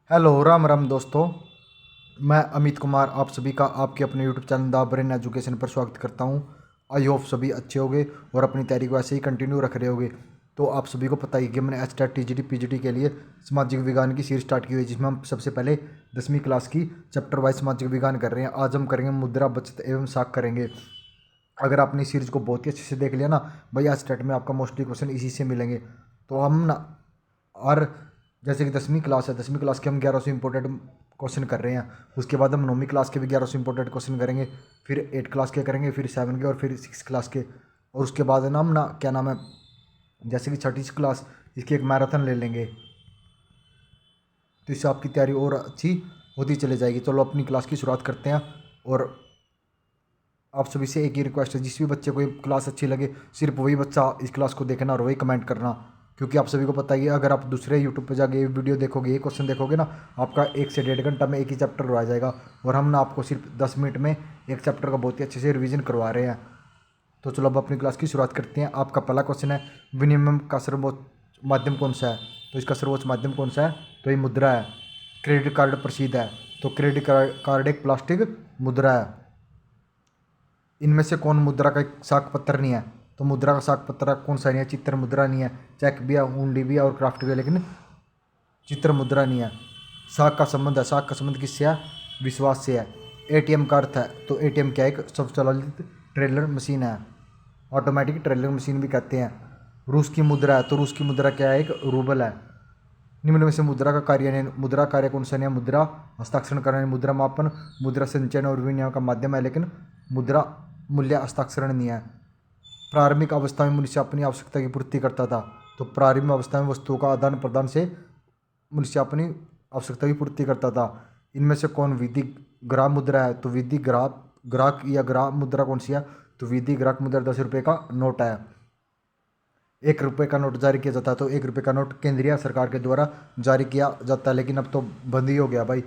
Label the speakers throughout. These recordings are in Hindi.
Speaker 1: हेलो राम राम दोस्तों। मैं अमित कुमार आप सभी का आपके अपने YouTube channel the brain education पर स्वागत करता हूं। आई होप सभी अच्छे होंगे और अपनी तैयारी को ऐसे ही कंटिन्यू रख रहे होंगे। तो आप सभी को पता ही कि मैंने एचटेट टीजीटी पीजीटी के लिए सामाजिक विज्ञान की सीरीज स्टार्ट की हुई है, जिसमें हम सबसे पहले 10वीं क्लास की चैप्टर वाइज सामाजिक विज्ञान कर रहे हैं। आज हम करेंगे मुद्रा बचत एवं साख करेंगे। अगर आपने इस सीरीज को बहुत ही अच्छे से देख लिया ना भाई, आज स्टेट में आपका मोस्टली क्वेश्चन इसी से मिलेंगे। तो हम ना और जैसे कि 10वीं क्लास है, 10वीं क्लास के हम 1100 इंपॉर्टेंट क्वेश्चन कर रहे हैं। उसके बाद हम 9वीं क्लास के भी 1100 इंपॉर्टेंट क्वेश्चन करेंगे, फिर 8 क्लास के करेंगे, फिर 7 के और फिर 6 क्लास के। और उसके बाद है ना हम ना क्या नाम है, जैसे कि छठी क्लास, इसकी एक मैराथन ले लेंगे। तो इससे आपकी तैयारी और अच्छी होती चली जाएगी। चलो अपनी क्लास की शुरुआत करते हैं। और आप सभी से एक ही रिक्वेस्ट है, जिस भी बच्चे को ये क्लास अच्छी लगे सिर्फ वही बच्चा इस क्लास को देखना और वही कमेंट करना। क्योंकि आप सभी को पता ही है, अगर आप दूसरे यूट्यूब पे जाके ये वीडियो देखोगे, ये क्वेश्चन देखोगे ना, आपका 1 से 1.5 घंटा में एक ही चैप्टर करवाया जाएगा। और हम ना आपको सिर्फ 10 मिनट में एक चैप्टर का बहुत ही अच्छे से रिविजन करवा रहे हैं। तो चलो अब अपनी क्लास की शुरुआत करते हैं। आपका पहला क्वेश्चन है, विनिमय का सर्वोच्च माध्यम कौन सा है? तो इसका सर्वोच्च माध्यम कौन सा है? तो ये मुद्रा है। क्रेडिट कार्ड प्रसिद्ध है, तो क्रेडिट कार्ड एक प्लास्टिक मुद्रा है। इनमें से कौन मुद्रा का एक साख पत्र नहीं है? तो मुद्रा का साख पत्र कौन सा नहीं है? चित्र मुद्रा नहीं है, चेक भी है, हुंडी भी है और क्राफ्ट भी है, लेकिन चित्र मुद्रा नहीं है। साख का संबंध है, साख का संबंध किससे है? विश्वास से है। एटीएम का अर्थ है, तो एटीएम क्या है? एक स्वचालित ट्रेलर मशीन है, ऑटोमेटिक ट्रेलर मशीन भी कहते हैं। रूस की मुद्रा है, तो रूस की मुद्रा क्या है? एक रूबल है। निम्न में से मुद्रा का कार्य नहीं, मुद्रा कार्य कौन सा नहीं है? मुद्रा हस्ताक्षर करना, मुद्रा मापन, मुद्रा संचयन और विनिमय का माध्यम है, लेकिन मुद्रा मूल्य हस्ताक्षरण नहीं है। प्रारंभिक अवस्था में मनुष्य अपनी आवश्यकता की पूर्ति करता था, तो प्रारंभिक अवस्था में वस्तुओं का आदान प्रदान से मनुष्य अपनी आवश्यकता की पूर्ति करता था। इनमें से कौन विधि ग्राम मुद्रा है? तो विधि ग्राहक या ग्राम मुद्रा कौन सी है? तो विधि ग्राहक मुद्रा 10 रुपये का नोट है। 1 रुपये का नोट जारी किया जाता है, तो 1 रुपये का नोट केंद्रीय सरकार के द्वारा जारी किया जाता है, लेकिन अब तो बंद ही हो गया भाई।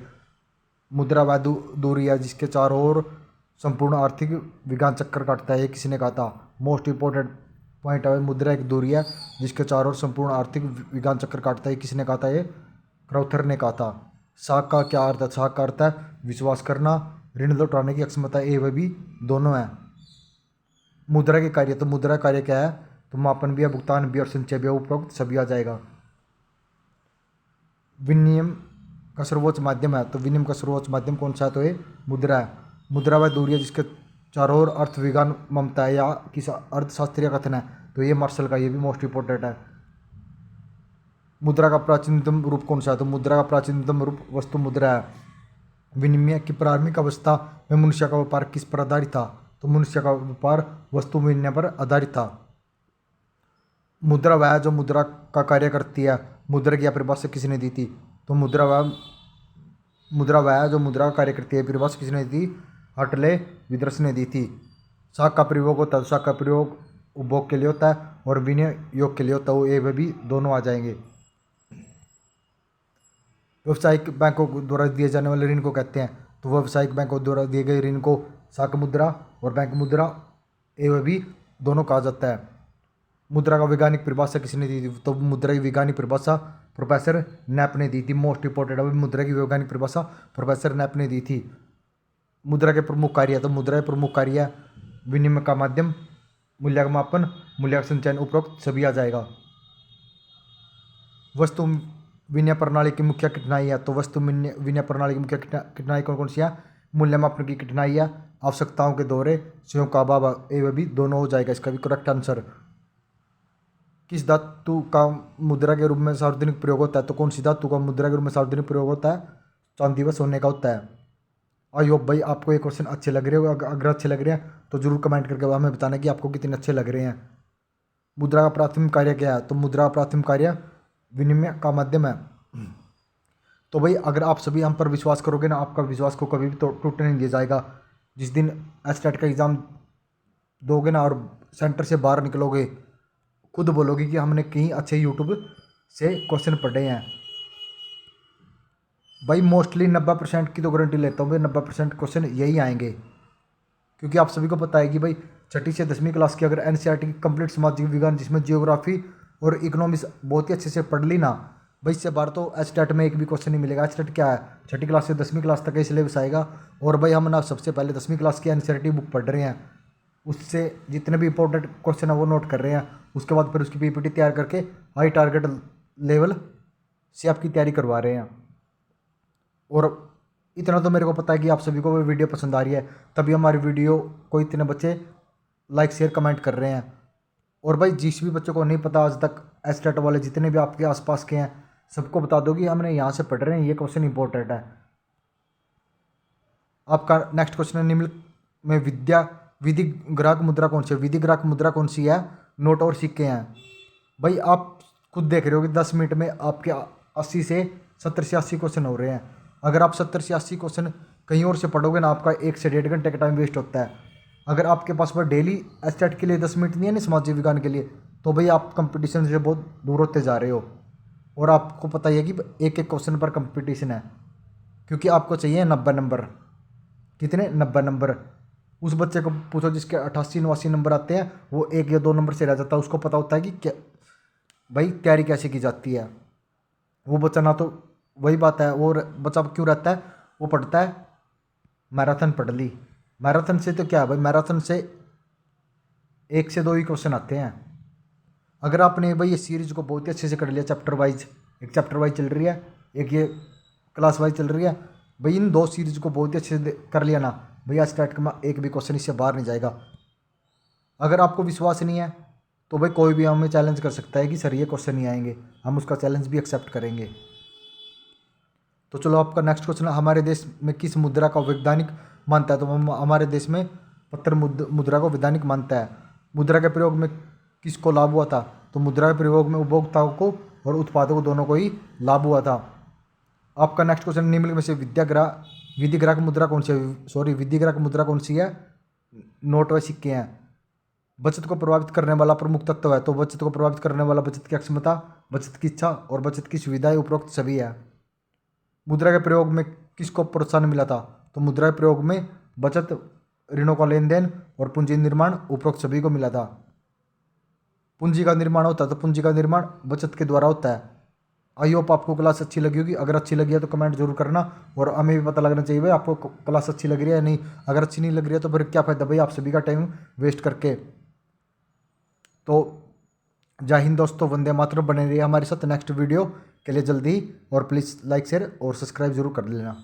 Speaker 1: मुद्रा वह दूरी है जिसके चारों ओर संपूर्ण आर्थिक विज्ञान चक्कर काटता है, ये किसी ने कहा था। मोस्ट इंपॉर्टेंट पॉइंट है, मुद्रा एक दूरी है जिसके चारों ओर संपूर्ण आर्थिक विज्ञान चक्कर काटता है, किसने कहा था? ये क्राउथर ने कहा था। साख का क्या अर्थ है? साख का अर्थ है विश्वास करना, ऋण लौटाने की अक्षमता, ए व बी दोनों है। मुद्रा के कार्य, तो मुद्रा कार्य क्या है? तो मापन भी है, भुगतान भी और संचय भी है, उपरोक्त सभी आ जाएगा। विनिमय का सर्वोच्च माध्यम है, तो विनिमय का सर्वोच्च माध्यम कौन सा है? तो ये मुद्रा है। मुद्रा वह दूरी है जिसके चारों ओर अर्थ विज्ञान ममता है, या किसी अर्थशास्त्रीय कथन है, तो ये मार्शल का, ये भी मोस्ट इंपॉर्टेंट है। मुद्रा का प्राचीनतम रूप कौन सा है? तो मुद्रा का प्राचीनतम रूप वस्तु मुद्रा है। विनिमय की प्रारंभिक अवस्था में मनुष्य का व्यापार किस पर आधारित था? तो मनुष्य का व्यापार वस्तु विनिमय पर आधारित था। मुद्रा वह जो मुद्रा का कार्य करती है, मुद्रा की परिभाषा किसने दी थी? तो मुद्रा वह जो मुद्रा का कार्य करती है, परिभाषा किसने दी थी? हटले विदर्श ने दी थी। शाख का प्रयोग होता है, शाख का प्रयोग उपभोग के लिए होता है और विनियोग के लिए होता है, वो ए व बी दोनों आ जाएंगे। व्यावसायिक बैंकों द्वारा दिए जाने वाले ऋण को कहते हैं, तो व्यावसायिक बैंकों द्वारा दिए गए ऋण को शाख मुद्रा और बैंक मुद्रा ए व बी दोनों कहा जाता है। मुद्रा का वैज्ञानिक परिभाषा किसने दी थी? तो मुद्रा की वैज्ञानिक परिभाषा प्रोफेसर नैप ने दी थी। मोस्ट इंपॉर्टेंट है, मुद्रा की वैज्ञानिक परिभाषा प्रोफेसर नैप ने दी थी। मुद्रा के प्रमुख कार्य, तो मुद्रा के प्रमुख कार्य विनिमय का माध्यम, मूल्य का मापन, मूल्य का संचयन, उपरोक्त सभी आ जाएगा। वस्तु विनिमय प्रणाली की मुख्य कठिनाई है, तो वस्तु विनिमय प्रणाली की मुख्य कठिनाई कौन कौन सी है? मूल्य मापन की कठिनाई है, आवश्यकताओं के दौरे, स्वयं का अभाव, ए व बी दोनों हो जाएगा इसका भी करेक्ट आंसर। किस धातु का मुद्रा के रूप में सार्वजनिक प्रयोग होता है? तो कौन सी धातु का मुद्रा के रूप में सार्वजनिक प्रयोग होता है? चांदी व सोने का होता है। आई होप भाई आपको ये क्वेश्चन अच्छे लग रहे हो। अगर अच्छे लग रहे हैं तो जरूर कमेंट करके हमें बताना कि आपको कितने अच्छे लग रहे हैं। मुद्रा का प्राथमिक कार्य क्या है? तो मुद्रा का प्राथमिक कार्य विनिमय का माध्यम है। तो भाई अगर आप सभी हम पर विश्वास करोगे ना, आपका विश्वास को कभी भी टूटने नहीं दिया जाएगा। जिस दिन एचटेट का एग्ज़ाम दोगे ना और सेंटर से बाहर निकलोगे, खुद बोलोगे कि हमने कहीं अच्छे यूट्यूब से क्वेश्चन पढ़े हैं। भाई मोस्टली 90% की तो गारंटी लेता हूँ भाई, 90% क्वेश्चन यही आएंगे। क्योंकि आप सभी को पता है कि भाई छठी से 10वीं क्लास की अगर एनसीईआरटी की कंप्लीट सामाजिक विज्ञान, जिसमें जियोग्राफी और इकोनॉमिक्स बहुत ही अच्छे से पढ़ ली ना, भाई इससे बाहर तो एचटेट में एक भी क्वेश्चन नहीं मिलेगा। एचटेट क्या है, छठी क्लास से 10वीं क्लास तक का सिलेबस आएगा। और भाई हम ना सबसे पहले 10वीं क्लास की एनसीईआरटी बुक पढ़ रहे हैं, उससे जितने भी इंपॉर्टेंट क्वेश्चन है वो नोट कर रहे हैं। उसके बाद फिर उसकी पीपीटी तैयार करके हाई टारगेट लेवल से आपकी तैयारी करवा रहे हैं। और इतना तो मेरे को पता है कि आप सभी को वो वीडियो पसंद आ रही है, तभी हमारी वीडियो को इतने बच्चे लाइक शेयर कमेंट कर रहे हैं। और भाई जिस भी बच्चों को नहीं पता आज तक एचटेट वाले जितने भी आपके आसपास के हैं, सबको बता दो कि हमने यहाँ से पढ़ रहे हैं, ये क्वेश्चन इंपॉर्टेंट है। आपका नेक्स्ट क्वेश्चन है, निम्न में विधि ग्राहक मुद्रा कौन सी है? विधि ग्राहक मुद्रा कौन सी है? नोट और सिक्के हैं। भाई आप खुद देख रहे हो कि 10 मिनट में आपके 80 से 70 से 80 क्वेश्चन हो रहे हैं। अगर आप 70 से 80 क्वेश्चन कहीं और से पढ़ोगे ना, आपका 1 से 1.5 घंटे का टाइम वेस्ट होता है। अगर आपके पास पर डेली एचटेट के लिए 10 मिनट नहीं है ना, सामाजिक विज्ञान के लिए, तो भाई आप कंपटीशन से बहुत दूर होते जा रहे हो। और आपको पता ही है कि एक एक क्वेश्चन पर कंपटीशन है, क्योंकि आपको चाहिए 90 नंबर। कितने? 90 नंबर। उस बच्चे को पूछो जिसके 88-89 नंबर आते हैं, वो 1 या 2 नंबर से रह जाता है। उसको पता होता है कि क्या भाई तैयारी कैसे की जाती है। वो बच्चा ना तो, वही बात है, वो बच्चा क्यों रहता है, वो पढ़ता है मैराथन पढ़ ली। मैराथन से तो क्या है भाई, मैराथन से 1 से 2 ही क्वेश्चन आते हैं। अगर आपने भाई ये सीरीज को बहुत ही अच्छे से कर लिया, चैप्टर वाइज, एक चैप्टर वाइज चल रही है, एक ये क्लास वाइज चल रही है, भाई इन 2 सीरीज को बहुत ही अच्छे से कर लिया ना, भैया स्टार्ट का एक भी क्वेश्चन इससे बाहर नहीं जाएगा। अगर आपको विश्वास नहीं है तो भाई कोई भी हमें चैलेंज कर सकता है कि सर ये क्वेश्चन नहीं आएंगे, हम उसका चैलेंज भी एक्सेप्ट करेंगे। तो चलो आपका नेक्स्ट क्वेश्चन है, हमारे देश में किस मुद्रा का वैधानिक मान्यता है? तो हमारे देश में पत्थर मुद्रा को वैधानिक मानता है। मुद्रा के प्रयोग में किसको लाभ हुआ था? तो मुद्रा के प्रयोग में उपभोक्ताओं को और उत्पादकों को दोनों को ही लाभ हुआ था। आपका नेक्स्ट क्वेश्चन, निम्न में से विधि ग्राहक मुद्रा कौन सी है? सॉरी, विधि ग्राहक मुद्रा कौन सी है? नोट व सिक्के हैं। बचत को प्रभावित करने वाला प्रमुख तत्व है? तो बचत को प्रभावित करने वाला बचत की अक्षमता, बचत की इच्छा और बचत की सुविधाएं उपरोक्त सभी है। मुद्रा के प्रयोग में किसको प्रोत्साहन मिला था? तो मुद्रा के प्रयोग में बचत, ऋणों का लेन देन और पूंजी निर्माण उपरोक्त सभी को मिला था। पूंजी का निर्माण होता है तो पूंजी का निर्माण बचत के द्वारा होता है। आई होप आपको क्लास अच्छी लगी होगी। अगर अच्छी लगी है तो कमेंट जरूर करना, और हमें भी पता लगना चाहिए भाई आपको क्लास अच्छी लग रही है या नहीं। अगर अच्छी नहीं लग रही है तो फिर क्या फ़ायदा भाई आप सभी का टाइम वेस्ट करके। तो जय हिंद दोस्तों, वंदे मातरम। बने रहिए हमारे साथ नेक्स्ट वीडियो के लिए जल्दी ही, और प्लीज़ लाइक शेयर और सब्सक्राइब जरूर कर लेना।